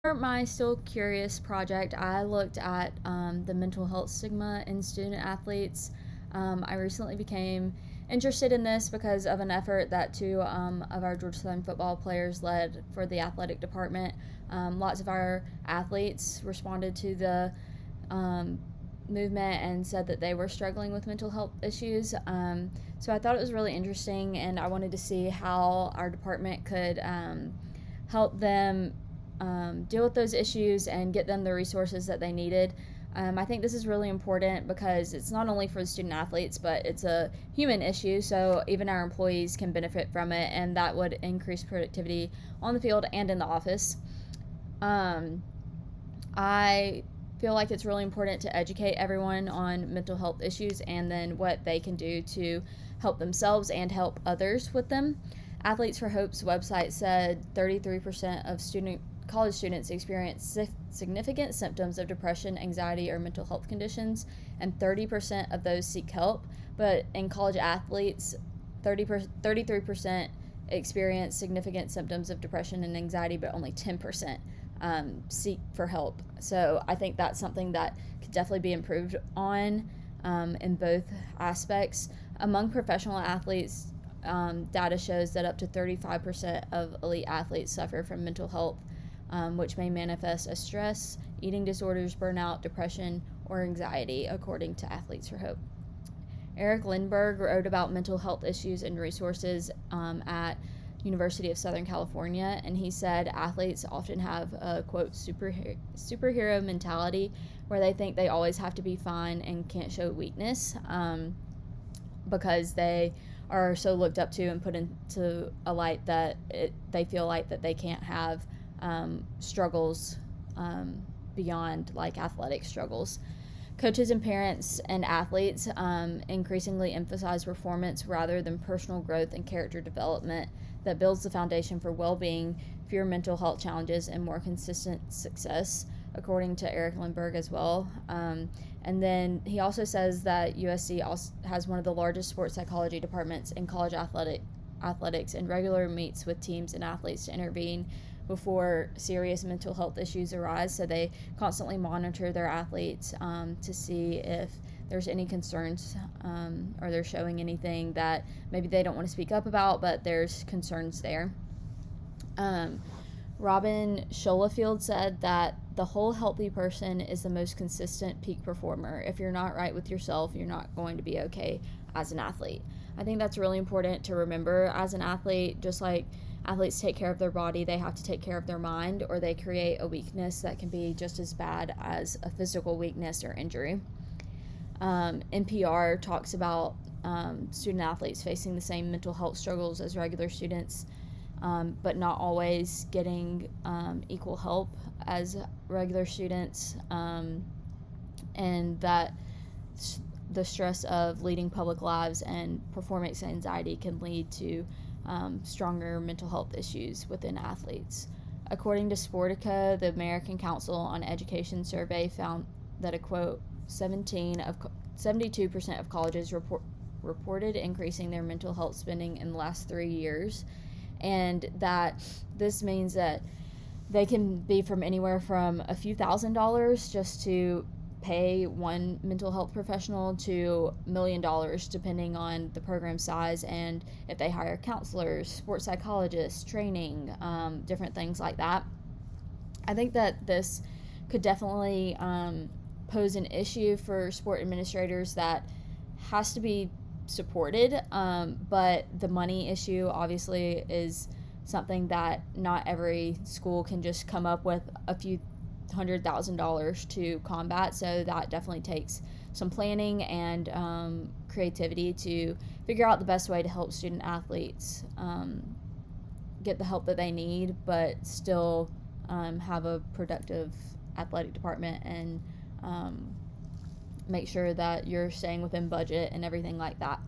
For my Still Curious project, I looked at the mental health stigma in student athletes. I recently became interested in this because of an effort that two of our Georgia Southern football players led for the athletic department. Lots of our athletes responded to the um, movement and said that they were struggling with mental health issues. So I thought it was really interesting, and I wanted to see how our department could help them deal with those issues and get them the resources that they needed. I think this is really important because it's not only for the student athletes, but it's a human issue, so even our employees can benefit from it, and that would increase productivity on the field and in the office. Um, I feel like it's really important to educate everyone on mental health issues and then what they can do to help themselves and help others with them. Athletes for Hope's website said 33% of college students experience significant symptoms of depression, anxiety, or mental health conditions, and 30% of those seek help. But in college athletes, 33% experience significant symptoms of depression and anxiety, but only 10% seek for help. So I think that's something that could definitely be improved on in both aspects. Among professional athletes, data shows that up to 35% of elite athletes suffer from mental health, which may manifest as stress, eating disorders, burnout, depression, or anxiety, according to Athletes for Hope. Eric Lindbergh wrote about mental health issues and resources at University of Southern California, and he said athletes often have a quote superhero mentality where they think they always have to be fine and can't show weakness because they are so looked up to and put into a light that they feel like that they can't have struggles beyond like athletic struggles. Coaches and parents and athletes increasingly emphasize performance rather than personal growth and character development that builds the foundation for well-being, fewer mental health challenges, and more consistent success, according to Eric Lindbergh as well. And then he also says that USC also has one of the largest sports psychology departments in college athletics and regularly meets with teams and athletes to intervene before serious mental health issues arise. So they constantly monitor their athletes to see if there's any concerns or they're showing anything that maybe they don't want to speak up about, but there's concerns there. Robin Scholafield said that the whole healthy person is the most consistent peak performer. If you're not right with yourself, you're not going to be okay as an athlete. I think that's really important to remember as an athlete. Just like athletes take care of their body, they have to take care of their mind, or they create a weakness that can be just as bad as a physical weakness or injury. NPR talks about student athletes facing the same mental health struggles as regular students, but not always getting equal help as regular students, and that the stress of leading public lives and performance anxiety can lead to stronger mental health issues within athletes. According to Sportica, the American Council on Education survey found that a quote 72% of colleges reported increasing their mental health spending in the last 3 years, and that this means that they can be from anywhere from a few $1,000s just to pay one mental health professional to $1,000,000 depending on the program size and if they hire counselors, sports psychologists, training, different things like that. I think that this could definitely pose an issue for sport administrators that has to be supported, but the money issue obviously is something that not every school can just come up with a few $100,000 to combat. So that definitely takes some planning and creativity to figure out the best way to help student athletes get the help that they need, but still have a productive athletic department and make sure that you're staying within budget and everything like that.